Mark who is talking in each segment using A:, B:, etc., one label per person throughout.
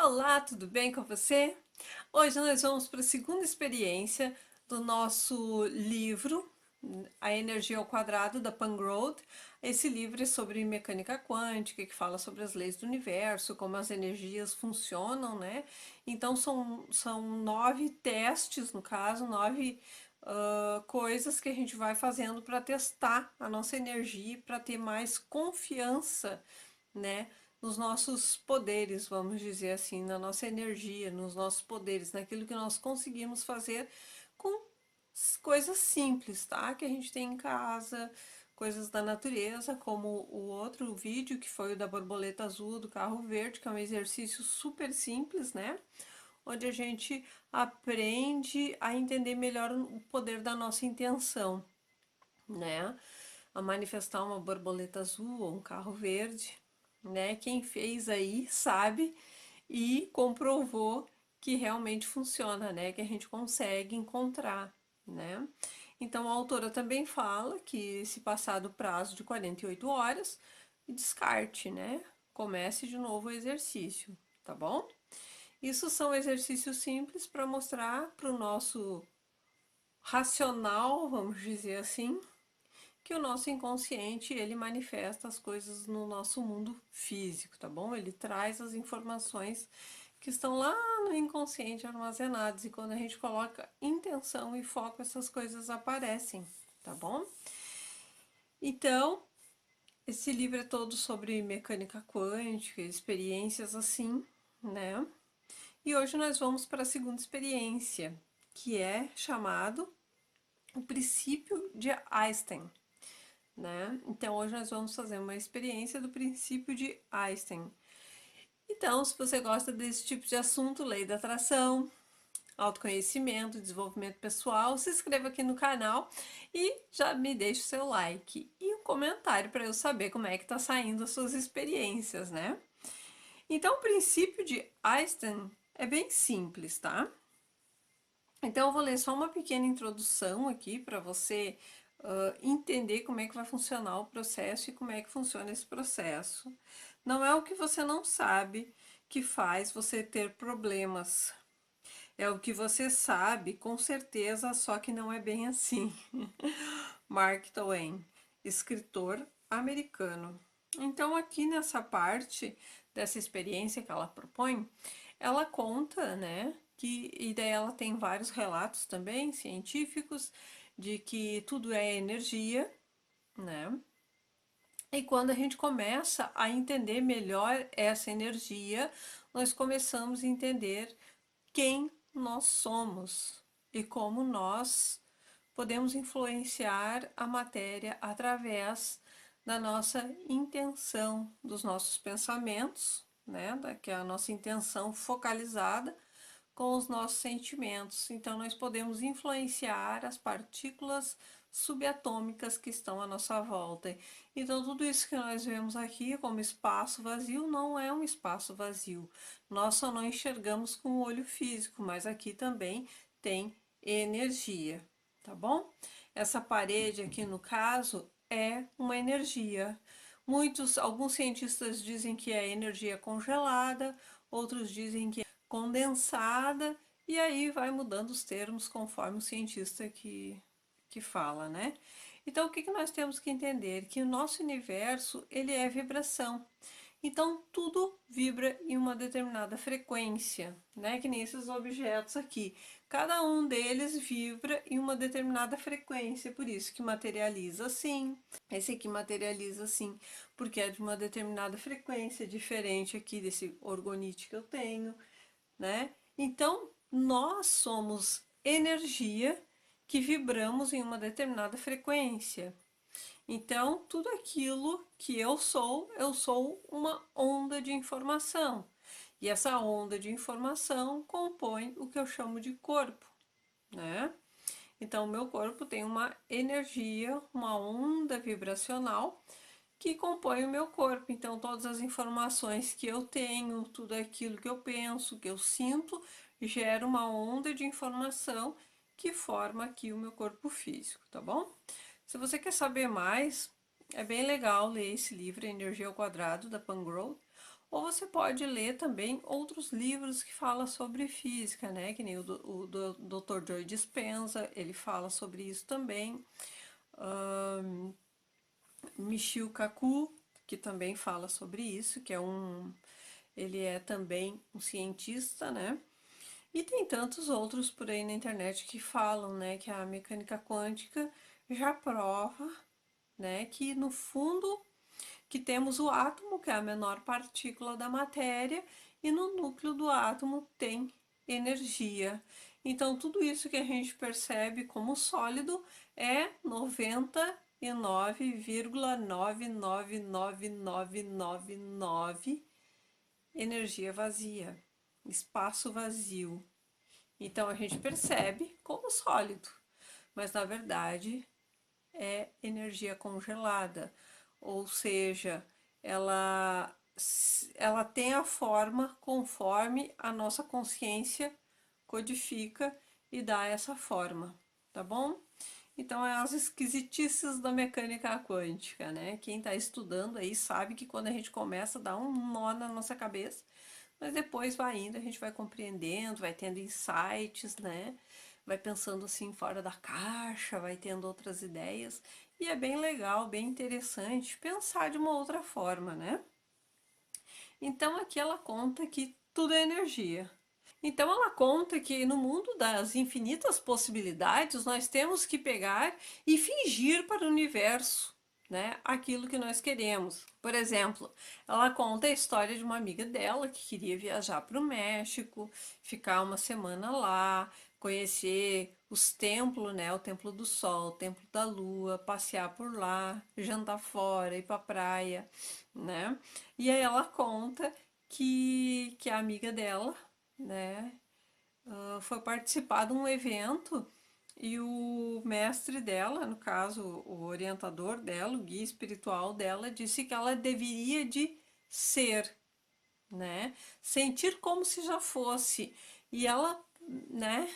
A: Olá, tudo bem com você? Hoje nós vamos para a segunda experiência do nosso livro, A Energia ao Quadrado, da Pangroad. Esse livro é sobre mecânica quântica, que fala sobre as leis do universo, como as energias funcionam, né? Então são 9 testes, no caso, 9 coisas que a gente vai fazendo para testar a nossa energia, para ter mais confiança, né, nos nossos poderes, vamos dizer assim, na nossa energia, nos nossos poderes, naquilo que nós conseguimos fazer com coisas simples, tá? Que a gente tem em casa, coisas da natureza, como o outro vídeo que foi o da borboleta azul, do carro verde, que é um exercício super simples, né? Onde a gente aprende a entender melhor o poder da nossa intenção, né? A manifestar uma borboleta azul ou um carro verde, né? Quem fez aí sabe e comprovou que realmente funciona, né? Que a gente consegue encontrar, né? Então a autora também fala que se passar do prazo de 48 horas, descarte, né? Comece de novo o exercício, tá bom? Isso são exercícios simples para mostrar para o nosso racional, vamos dizer assim, que o nosso inconsciente ele manifesta as coisas no nosso mundo físico, tá bom? Ele traz as informações que estão lá no inconsciente armazenadas e quando a gente coloca intenção e foco, essas coisas aparecem, tá bom? Então, esse livro é todo sobre mecânica quântica, experiências assim, né? E hoje nós vamos para a segunda experiência, que é chamado o princípio de Einstein, né? Então hoje nós vamos fazer uma experiência do princípio de Einstein. Então, se você gosta desse tipo de assunto, lei da atração, autoconhecimento, desenvolvimento pessoal, se inscreva aqui no canal e já me deixe o seu like e um comentário para eu saber como é que tá saindo as suas experiências, né? Então, o princípio de Einstein é bem simples, tá? Então, eu vou ler só uma pequena introdução aqui para você entender como é que vai funcionar o processo e como é que funciona esse processo. Não é o que você não sabe que faz você ter problemas. É o que você sabe, com certeza, só que não é bem assim. Mark Twain, escritor americano. Então, aqui nessa parte dessa experiência que ela propõe, ela conta, né, e daí ela tem vários relatos também científicos de que tudo é energia, né? E quando a gente começa a entender melhor essa energia, nós começamos a entender quem nós somos e como nós podemos influenciar a matéria através da nossa intenção, dos nossos pensamentos, né? Que é a nossa intenção focalizada com os nossos sentimentos. Então, nós podemos influenciar as partículas subatômicas que estão à nossa volta. Então, tudo isso que nós vemos aqui como espaço vazio não é um espaço vazio. Nós só não enxergamos com o olho físico, mas aqui também tem energia, tá bom? Essa parede aqui, no caso, é uma energia. Alguns cientistas dizem que é energia congelada, outros dizem que é condensada, e aí vai mudando os termos conforme o cientista que fala, né? Então, o que nós temos que entender? Que o nosso universo, ele é vibração. Então, tudo vibra em uma determinada frequência, né? Que nem esses objetos aqui. Cada um deles vibra em uma determinada frequência, por isso que materializa assim. Esse aqui materializa assim, porque é de uma determinada frequência, diferente aqui desse orgonite que eu tenho, né? Então, nós somos energia que vibramos em uma determinada frequência. Então, tudo aquilo que eu sou uma onda de informação. E essa onda de informação compõe o que eu chamo de corpo, né? Então, o meu corpo tem uma energia, uma onda vibracional que compõe o meu corpo. Então, todas as informações que eu tenho, tudo aquilo que eu penso, que eu sinto, gera uma onda de informação que forma aqui o meu corpo físico, tá bom? Se você quer saber mais, é bem legal ler esse livro, Energia ao Quadrado, da Pangrow, Ou você pode ler também outros livros que falam sobre física, né? Que nem o Dr. Joe Dispenza, ele fala sobre isso também. Michio Kaku, que também fala sobre isso, ele é também um cientista, né? E tem tantos outros por aí na internet que falam, né, que a mecânica quântica já prova, né, que no fundo que temos o átomo, que é a menor partícula da matéria, e no núcleo do átomo tem energia. Então, tudo isso que a gente percebe como sólido é 99,9999999 energia vazia, espaço vazio. Então, a gente percebe como sólido, mas na verdade é energia congelada, ou seja, ela, ela tem a forma conforme a nossa consciência codifica e dá essa forma, tá bom? Então é as esquisitices da mecânica quântica, né? Quem está estudando aí sabe que quando a gente começa a dar um nó na nossa cabeça, mas depois vai indo, a gente vai compreendendo, vai tendo insights, né? Vai pensando assim fora da caixa, vai tendo outras ideias. E é bem legal, bem interessante pensar de uma outra forma, né? Então aqui ela conta que tudo é energia. Então ela conta que no mundo das infinitas possibilidades nós temos que pegar e fingir para o universo, né, aquilo que nós queremos. Por exemplo, ela conta a história de uma amiga dela que queria viajar para o México, ficar uma semana lá, conhecer os templos, né, o Templo do Sol, o Templo da Lua, passear por lá, jantar fora, ir para praia, né? E aí ela conta que a amiga dela, né, foi participar de um evento e o mestre dela, no caso, o orientador dela, o guia espiritual dela, disse que ela deveria de ser, né? Sentir como se já fosse. E ela, né,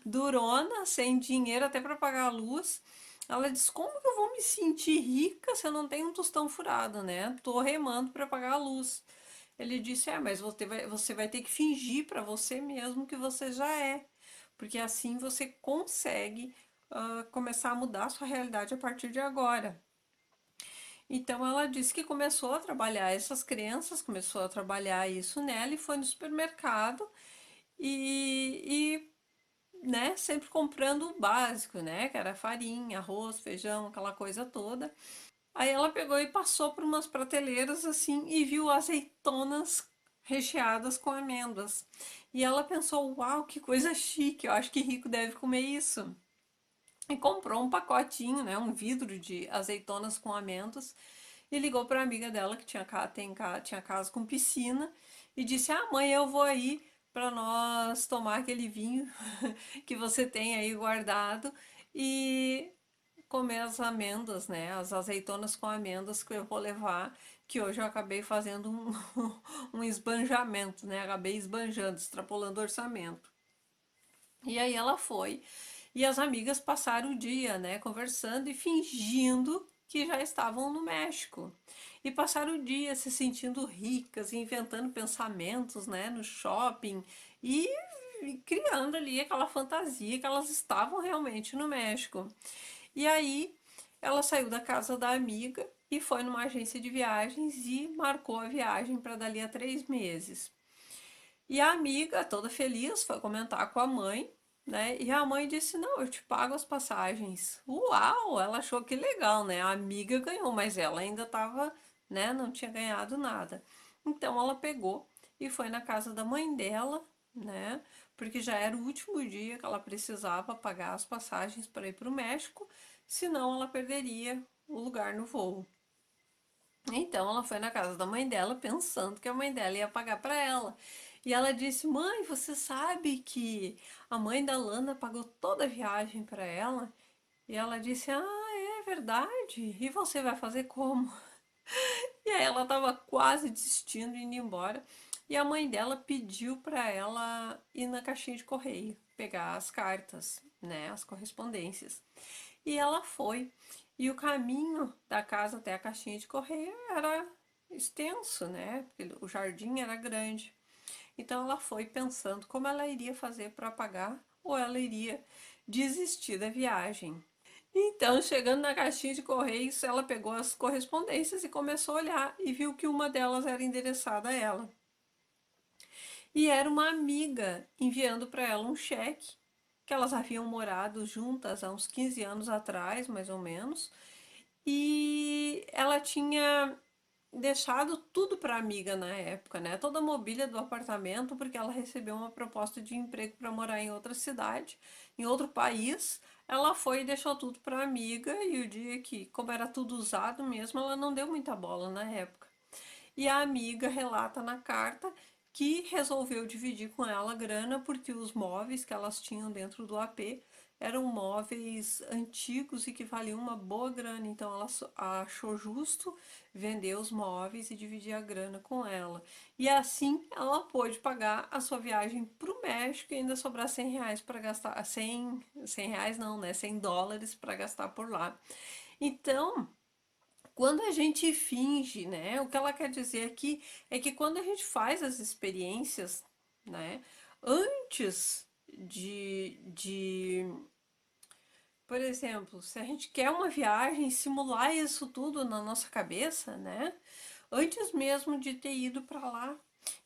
A: durona, sem dinheiro até para pagar a luz. Ela disse: Como que eu vou me sentir rica se eu não tenho um tostão furado, né? Tô remando para pagar a luz. Ele disse: mas você vai ter que fingir para você mesmo que você já é, porque assim você consegue começar a mudar a sua realidade a partir de agora. Então ela disse que começou a trabalhar essas crenças, começou a trabalhar isso nela e foi no supermercado né, sempre comprando o básico, né, que era farinha, arroz, feijão, aquela coisa toda. Aí ela pegou e passou por umas prateleiras assim e viu azeitonas recheadas com amêndoas. E ela pensou: Uau, que coisa chique, eu acho que rico deve comer isso. E comprou um pacotinho, né, um vidro de azeitonas com amêndoas e ligou para a amiga dela que tinha casa com piscina e disse: mãe, eu vou aí para nós tomar aquele vinho que você tem aí guardado e comer as amêndoas, né? As azeitonas com amêndoas que eu vou levar, que hoje eu acabei fazendo um esbanjamento, né? Acabei esbanjando, extrapolando o orçamento. E aí ela foi e as amigas passaram o dia, né, conversando e fingindo que já estavam no México. E passaram o dia se sentindo ricas, inventando pensamentos, né, no shopping e criando ali aquela fantasia que elas estavam realmente no México. E aí ela saiu da casa da amiga e foi numa agência de viagens e marcou a viagem para dali a 3 meses. E a amiga, toda feliz, foi comentar com a mãe, né? E a mãe disse: Não, eu te pago as passagens. Uau! Ela achou que legal, né? A amiga ganhou, mas ela ainda estava, né? Não tinha ganhado nada. Então ela pegou e foi na casa da mãe dela, né? Porque já era o último dia que ela precisava pagar as passagens para ir para o México, senão ela perderia o lugar no voo. Então ela foi na casa da mãe dela pensando que a mãe dela ia pagar para ela. E ela disse: Mãe, você sabe que a mãe da Lana pagou toda a viagem para ela? E ela disse: é verdade. E você vai fazer como? E aí ela estava quase desistindo e indo embora. E a mãe dela pediu para ela ir na caixinha de correio, pegar as cartas, né, as correspondências. E ela foi. E o caminho da casa até a caixinha de correio era extenso, né? Porque o jardim era grande. Então ela foi pensando como ela iria fazer para pagar ou ela iria desistir da viagem. Então, chegando na caixinha de correios, ela pegou as correspondências e começou a olhar e viu que uma delas era endereçada a ela. E era uma amiga enviando para ela um cheque, que elas haviam morado juntas há uns 15 anos atrás, mais ou menos, e ela tinha deixado tudo para a amiga na época, né? Toda a mobília do apartamento, porque ela recebeu uma proposta de emprego para morar em outra cidade, em outro país. Ela foi e deixou tudo para a amiga, e o dia que, como era tudo usado mesmo, ela não deu muita bola na época. E a amiga relata na carta que resolveu dividir com ela a grana porque os móveis que elas tinham dentro do AP eram móveis antigos e que valiam uma boa grana. Então ela achou justo vender os móveis e dividir a grana com ela. E assim ela pôde pagar a sua viagem para o México e ainda sobrar R$ 100 para gastar. 100 reais não, né? US$ 100 para gastar por lá. Então, quando a gente finge, né? O que ela quer dizer aqui é que quando a gente faz as experiências, né? Antes de, por exemplo, se a gente quer uma viagem, simular isso tudo na nossa cabeça, né? Antes mesmo de ter ido para lá.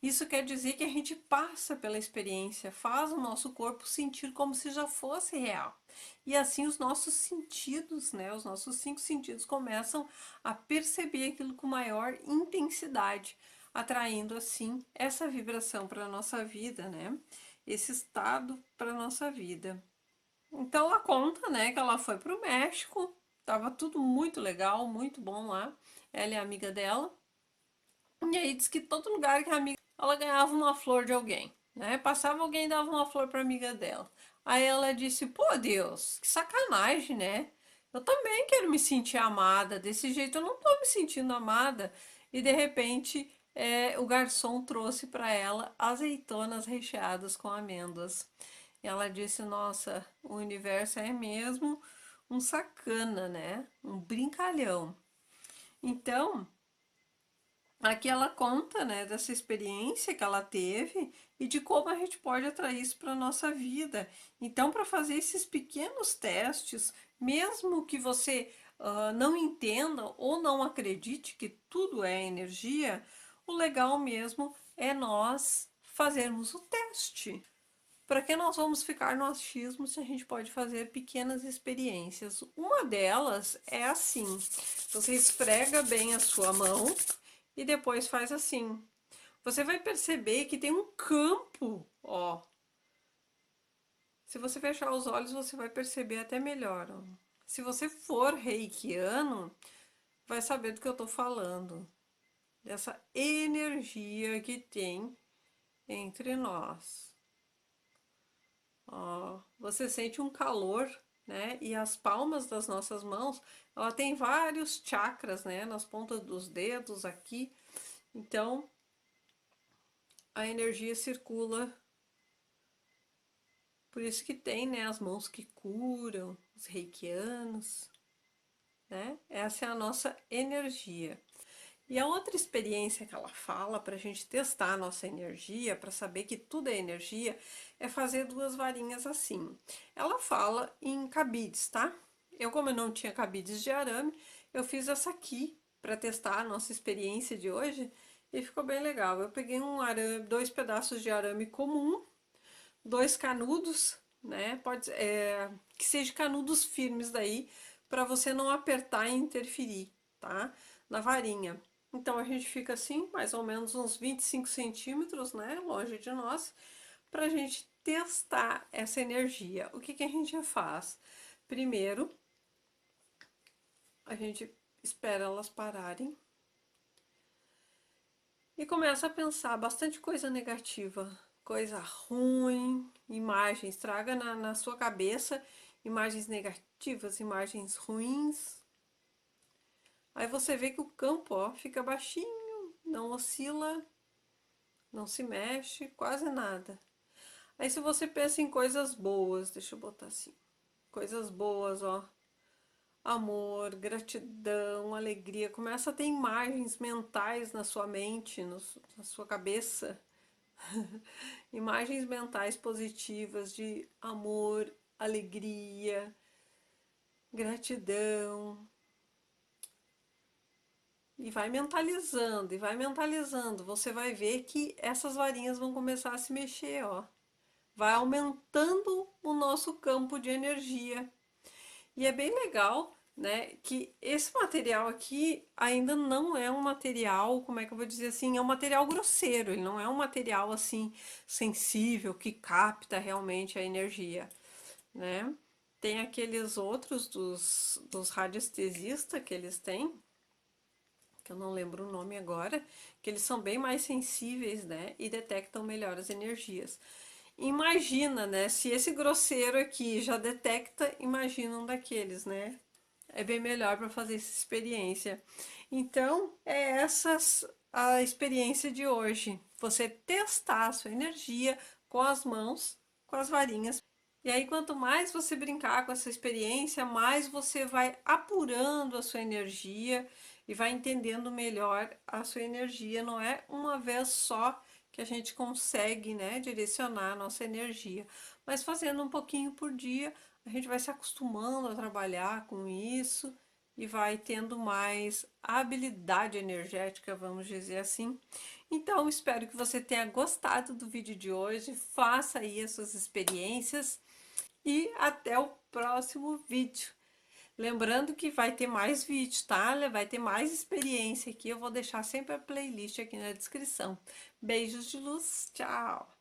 A: Isso quer dizer que a gente passa pela experiência, faz o nosso corpo sentir como se já fosse real. E assim os nossos sentidos, né, os nossos 5 sentidos começam a perceber aquilo com maior intensidade, atraindo assim essa vibração para a nossa vida, né? Esse estado para a nossa vida. Então ela conta, né, que ela foi para o México, tava tudo muito legal, muito bom lá. Ela é amiga dela. E aí diz que todo lugar que a amiga, ela ganhava uma flor de alguém, né? Passava alguém e dava uma flor para amiga dela. Aí ela disse: "Pô, Deus, que sacanagem, né? Eu também quero me sentir amada. Desse jeito eu não tô me sentindo amada." E de repente, o garçom trouxe para ela azeitonas recheadas com amêndoas. E ela disse: "Nossa, o universo é mesmo um sacana, né? Um brincalhão." Então, aqui ela conta, né, dessa experiência que ela teve e de como a gente pode atrair isso para a nossa vida. Então, para fazer esses pequenos testes, mesmo que você não entenda ou não acredite que tudo é energia, o legal mesmo é nós fazermos o teste. Para que nós vamos ficar no achismo se a gente pode fazer pequenas experiências? Uma delas é assim: você esfrega bem a sua mão e depois faz assim. Você vai perceber que tem um campo, ó. Se você fechar os olhos, você vai perceber até melhor. Ó. Se você for reikiano, vai saber do que eu tô falando. Dessa energia que tem entre nós. Ó, você sente um calor, né? E as palmas das nossas mãos, ela tem vários chakras, né? Nas pontas dos dedos aqui. Então, a energia circula. Por isso que tem, né, as mãos que curam, os reikianos, né? Essa é a nossa energia. E a outra experiência que ela fala para a gente testar a nossa energia, para saber que tudo é energia, é fazer duas varinhas assim. Ela fala em cabides, tá? Como eu não tinha cabides de arame, eu fiz essa aqui para testar a nossa experiência de hoje e ficou bem legal. Eu peguei um arame, 2 pedaços de arame comum, 2 canudos, né? Que seja canudos firmes daí, para você não apertar e interferir, tá? Na varinha. Então a gente fica assim, mais ou menos uns 25 centímetros, né? Longe de nós, para a gente testar essa energia. O que a gente faz? Primeiro, a gente espera elas pararem e começa a pensar bastante coisa negativa, coisa ruim, imagens, traga na sua cabeça imagens negativas, imagens ruins. Aí você vê que o campo, ó, fica baixinho, não oscila, não se mexe, quase nada. Aí se você pensa em coisas boas, deixa eu botar assim, coisas boas, ó, amor, gratidão, alegria. Começa a ter imagens mentais na sua mente, na sua cabeça. Imagens mentais positivas de amor, alegria, gratidão. E vai mentalizando, e vai mentalizando. Você vai ver que essas varinhas vão começar a se mexer, ó. Vai aumentando o nosso campo de energia. E é bem legal, né, que esse material aqui ainda não é um material, como é que eu vou dizer assim, é um material grosseiro, ele não é um material assim sensível que capta realmente a energia, né? Tem aqueles outros dos radiestesistas que eles têm, que eu não lembro o nome agora, que eles são bem mais sensíveis, né, e detectam melhor as energias. Imagina, né, se esse grosseiro aqui já detecta, imagina um daqueles, né? É bem melhor para fazer essa experiência. Então, é essa a experiência de hoje. Você testar a sua energia com as mãos, com as varinhas. E aí, quanto mais você brincar com essa experiência, mais você vai apurando a sua energia e vai entendendo melhor a sua energia. Não é uma vez só que a gente consegue, né, direcionar a nossa energia, mas fazendo um pouquinho por dia, a gente vai se acostumando a trabalhar com isso e vai tendo mais habilidade energética, vamos dizer assim. Então, espero que você tenha gostado do vídeo de hoje, faça aí as suas experiências e até o próximo vídeo. Lembrando que vai ter mais vídeo, tá? Vai ter mais experiência aqui. Eu vou deixar sempre a playlist aqui na descrição. Beijos de luz, tchau!